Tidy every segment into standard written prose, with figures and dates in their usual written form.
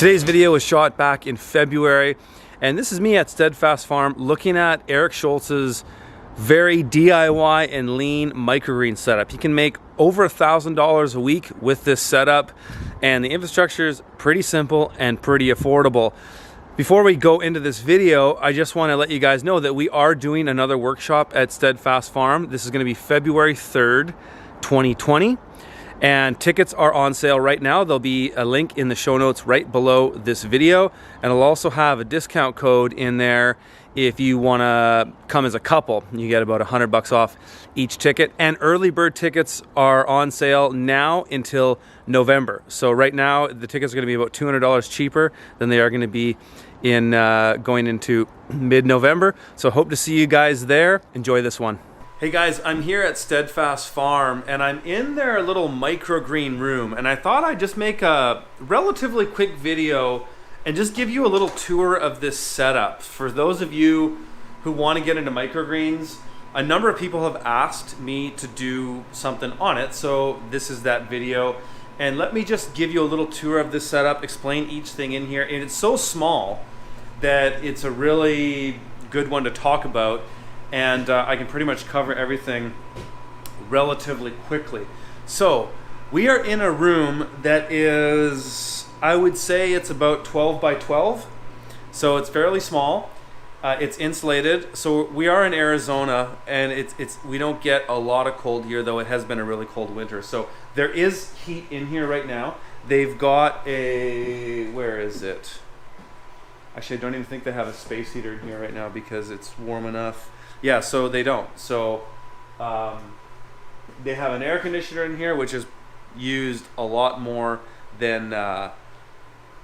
Today's video was shot back in February, and this is me at Steadfast Farm looking at Eric Schultz's very DIY and lean microgreen setup. You can make over $1,000 a week with this setup, and the infrastructure is pretty simple and pretty affordable. Before we go into this video, I just want to let you guys know that we are doing another workshop at Steadfast Farm. This is going to be February 3rd, 2020. And tickets are on sale right now. There'll be a link in the show notes right below this video. And I'll also have a discount code in there if you want to come as a couple. You get about $100 off each ticket. And early bird tickets are on sale now until November. So right now, the tickets are going to be about $200 cheaper than they are going to be in going into mid-November. So hope to see you guys there. Enjoy this one. Hey guys, I'm here at Steadfast Farm and I'm in their little microgreen room, and I thought I'd just make a relatively quick video and just give you a little tour of this setup. For those of you who want to get into microgreens, a number of people have asked me to do something on it, so this is that video. And let me just give you a little tour of this setup, explain each thing in here. And it's so small that it's a really good one to talk about. And I can pretty much cover everything relatively quickly. So we are in a room that is, I would say it's about 12 by 12. So it's fairly small. It's insulated. So we are in Arizona, and we don't get a lot of cold here, though it has been a really cold winter. So there is heat in here right now. They've got where is it? Actually, I don't even think they have a space heater in here right now because it's warm enough. Yeah, so they don't. So they have an air conditioner in here, which is used a lot more than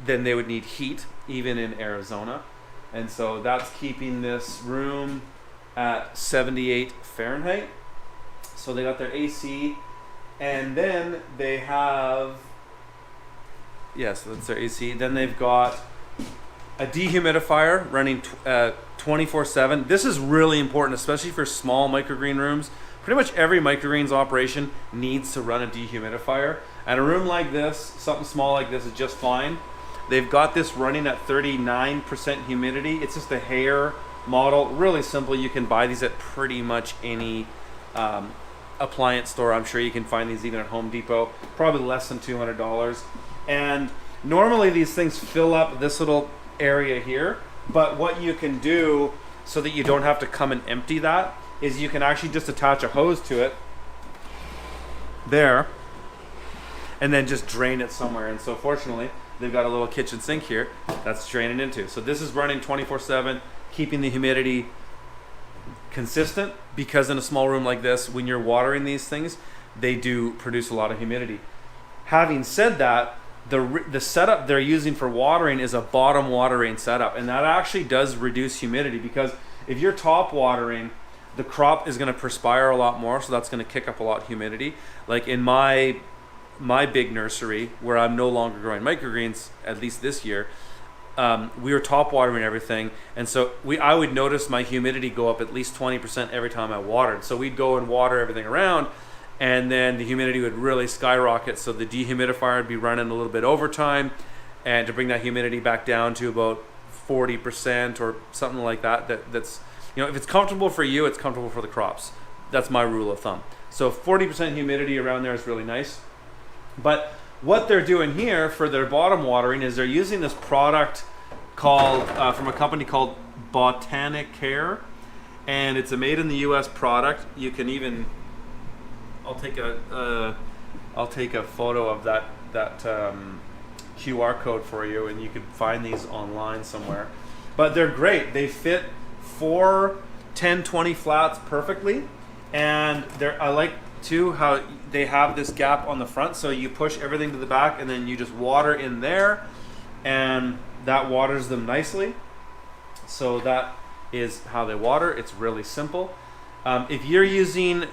they would need heat, even in Arizona. And so that's keeping this room at 78 Fahrenheit. So they got their AC, and then they have, so that's their AC. Then they've got a dehumidifier running 24/7. This is really important, especially for small microgreen rooms. Pretty much every microgreens operation needs to run a dehumidifier. And a room like this, something small like this, is just fine. They've got this running at 39% humidity. It's just a hair model, really simple. You can buy these at pretty much any appliance store. I'm sure you can find these even at Home Depot, probably less than $200. And normally these things fill up this little area here, but what you can do so that you don't have to come and empty that is you can actually just attach a hose to it there and then just drain it somewhere. And so fortunately they've got a little kitchen sink here that's draining into. So this is running 24/7, keeping the humidity consistent, because in a small room like this, when you're watering these things, they do produce a lot of humidity. Having said that, the setup they're using for watering is a bottom watering setup, and that actually does reduce humidity, because if you're top watering, the crop is going to perspire a lot more, so that's going to kick up a lot of humidity. Like in my big nursery, where I'm no longer growing microgreens, at least this year, we were top watering everything, and so I would notice my humidity go up at least 20% every time I watered. So we'd go and water everything around, and then the humidity would really skyrocket, so the dehumidifier would be running a little bit overtime, and to bring that humidity back down to about 40% or something like that. That's, if it's comfortable for you, it's comfortable for the crops. That's my rule of thumb. So 40% humidity around there is really nice. But what they're doing here for their bottom watering is they're using this product called from a company called Botanic Care, and it's a made in the US product. You can even, I'll take a photo of that QR code for you, and you can find these online somewhere. But they're great. They fit 4 10-20 flats perfectly, and I like too how they have this gap on the front, so you push everything to the back and then you just water in there, and that waters them nicely. So that is how they water. It's really simple. If you're using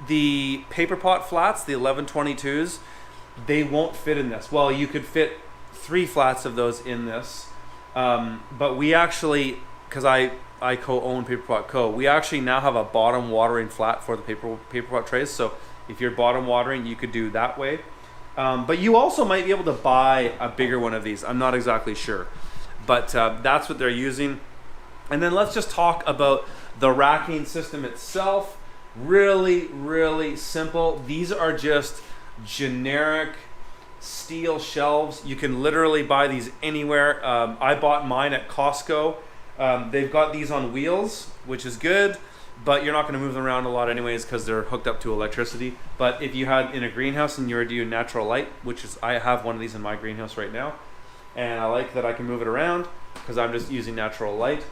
the paper pot flats, the 1122s, they won't fit in this. Well, you could fit 3 flats of those in this, but we actually, because I co-own Paper Pot Co., we actually now have a bottom watering flat for the paper pot trays. So if you're bottom watering, you could do that way. But you also might be able to buy a bigger one of these. I'm not exactly sure. But that's what they're using. And then let's just talk about the racking system itself. Really, really simple. These are just generic steel shelves. You can literally buy these anywhere. I bought mine at Costco. They've got these on wheels, which is good, but you're not going to move them around a lot anyways because they're hooked up to electricity. But if you had in a greenhouse and you were doing natural light, which is, I have one of these in my greenhouse right now, and I like that I can move it around because I'm just using natural light.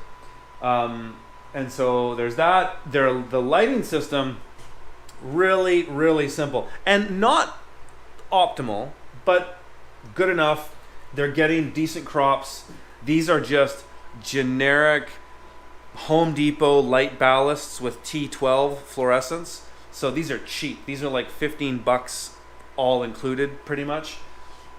And so there's that. The lighting system, really, really simple and not optimal, but good enough. They're getting decent crops. These are just generic Home Depot light ballasts with T12 fluorescence. So these are cheap. These are like $15 all included pretty much.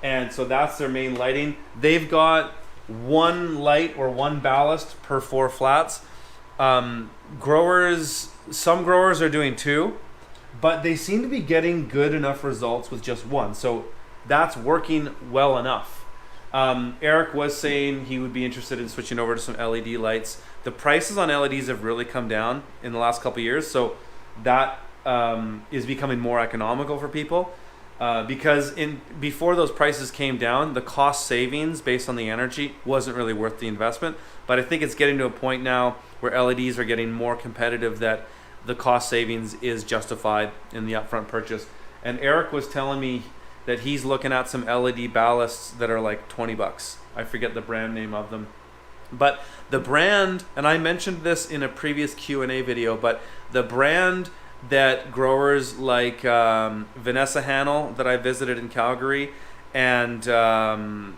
And so that's their main lighting. They've got one light or one ballast per 4 flats. Some growers are doing 2, but they seem to be getting good enough results with just 1. So that's working well enough. Eric was saying he would be interested in switching over to some LED lights. The prices on LEDs have really come down in the last couple of years, so that is becoming more economical for people. Because before those prices came down, the cost savings based on the energy wasn't really worth the investment. But I think it's getting to a point now where LEDs are getting more competitive that the cost savings is justified in the upfront purchase. And Eric was telling me that he's looking at some LED ballasts that are like $20. I forget the brand name of them. But the brand, and I mentioned this in a previous Q&A video, but the brand that growers like Vanessa Hannell that I visited in Calgary and the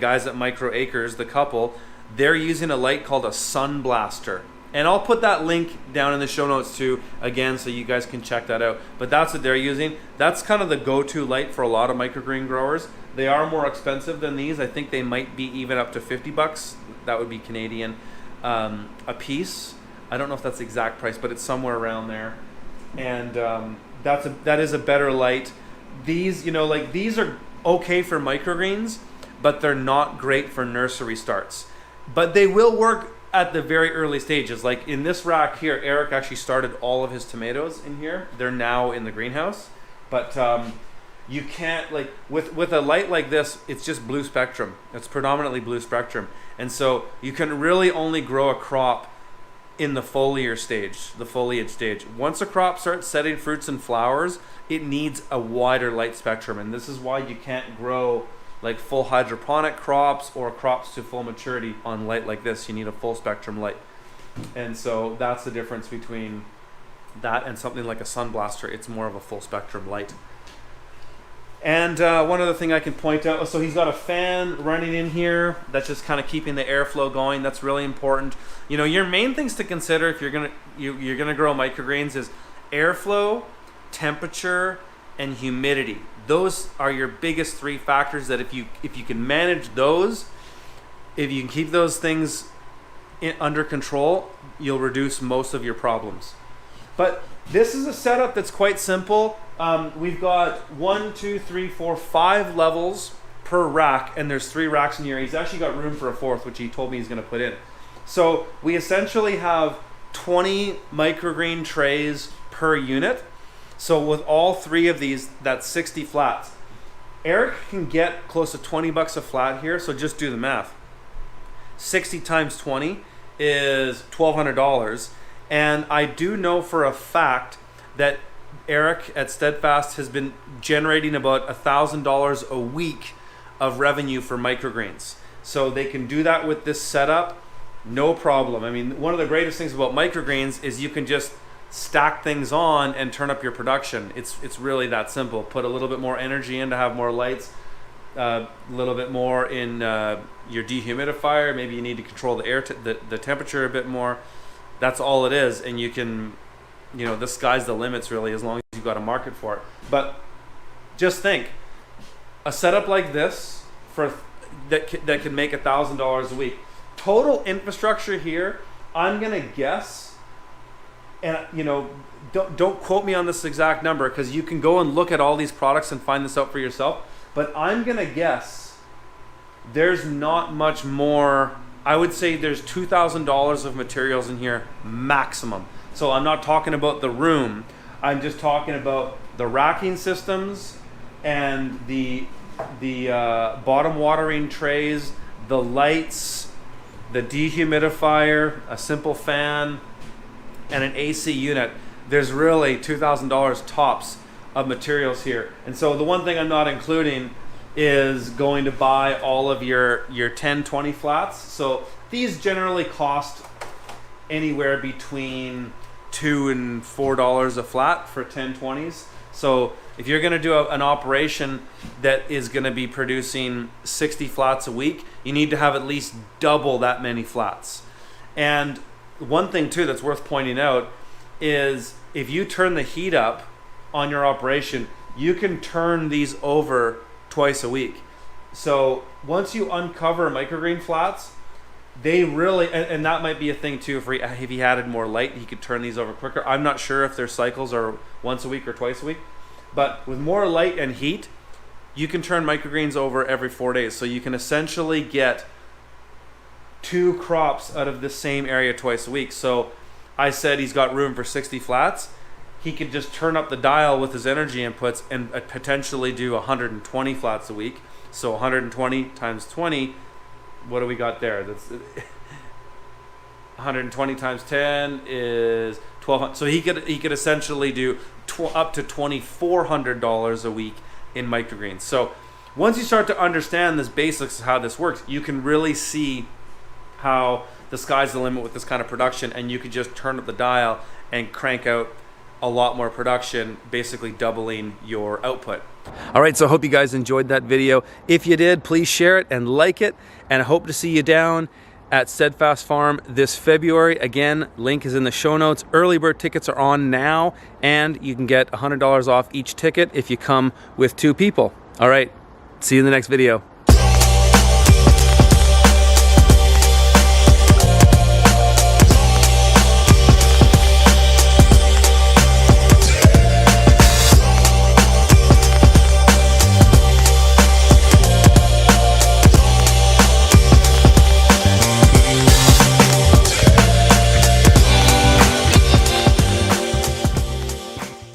guys at Micro Acres, the couple, they're using a light called a Sun Blaster. And I'll put that link down in the show notes too, again, so you guys can check that out. But that's what they're using. That's kind of the go-to light for a lot of microgreen growers. They are more expensive than these. I think they might be even up to $50. That would be Canadian a piece. I don't know if that's the exact price, but it's somewhere around there. And that is a better light. These, these are okay for microgreens, but they're not great for nursery starts. But they will work at the very early stages. Like in this rack here, Eric actually started all of his tomatoes in here. They're now in the greenhouse. But you can't, with a light like this, it's just blue spectrum. It's predominantly blue spectrum. And so you can really only grow a crop in the foliage stage. Once a crop starts setting fruits and flowers, it needs a wider light spectrum. And this is why you can't grow like full hydroponic crops or crops to full maturity on light like this. You need a full spectrum light. And so that's the difference between that and something like a Sun Blaster. It's more of a full spectrum light. And one other thing I can point out, so he's got a fan running in here that's just kind of keeping the airflow going. That's really important. Your main things to consider if you're gonna grow microgreens is airflow, temperature, and humidity. Those are your biggest 3 factors that if you can manage those, if you can keep those things under control, you'll reduce most of your problems. But this is a setup that's quite simple. We've got 5 levels per rack, and there's 3 racks in here. He's actually got room for a 4th, which he told me he's going to put in. So we essentially have 20 microgreen trays per unit. So with all 3 of these, that's 60 flats. Eric can get close to $20 a flat here, so just do the math. 60 times 20 is $1,200. And I do know for a fact that Eric at Steadfast has been generating about $1,000 a week of revenue for microgreens. So they can do that with this setup, no problem. I mean, one of the greatest things about microgreens is you can just stack things on and turn up your production. It's really that simple. Put a little bit more energy in to have more lights, a little bit more in your dehumidifier. Maybe you need to control the the temperature a bit more. That's all it is, and you can, the sky's the limits really, as long as you've got a market for it. But just think, a setup like this that can make $1,000 a week. Total infrastructure here, I'm gonna guess and you know, don't quote me on this exact number, because you can go and look at all these products and find this out for yourself. But I'm gonna guess there's not much more. I would say there's $2,000 of materials in here maximum. So I'm not talking about the room. I'm just talking about the racking systems and the bottom watering trays, the lights, the dehumidifier, a simple fan, and an AC unit. There's really $2,000 tops of materials here. And so the one thing I'm not including is going to buy all of your 10, 20 flats. So these generally cost anywhere between $2 and $4 a flat for 10, 20s. So if you're going to do an operation that is going to be producing 60 flats a week, you need to have at least double that many flats. And one thing too that's worth pointing out is if you turn the heat up on your operation, you can turn these over twice a week. So once you uncover microgreen flats, they really, and that might be a thing too, if he added more light, he could turn these over quicker. I'm not sure if their cycles are once a week or twice a week, but with more light and heat, you can turn microgreens over every 4 days. So you can essentially get 2 crops out of the same area twice a week. So I said he's got room for 60 flats. He could just turn up the dial with his energy inputs and potentially do 120 flats a week. So 120 times 20, what do we got there? That's 120 times 10 is 1,200. So he could essentially do up to $2,400 a week in microgreens. So once you start to understand this basics of how this works, you can really see how the sky's the limit with this kind of production, and you could just turn up the dial and crank out a lot more production, basically doubling your output. All right, so I hope you guys enjoyed that video. If you did, please share it and like it, and I hope to see you down at Steadfast Farm this February. Again, link is in the show notes. Early bird tickets are on now, and you can get $100 off each ticket if you come with 2 people. All right, see you in the next video.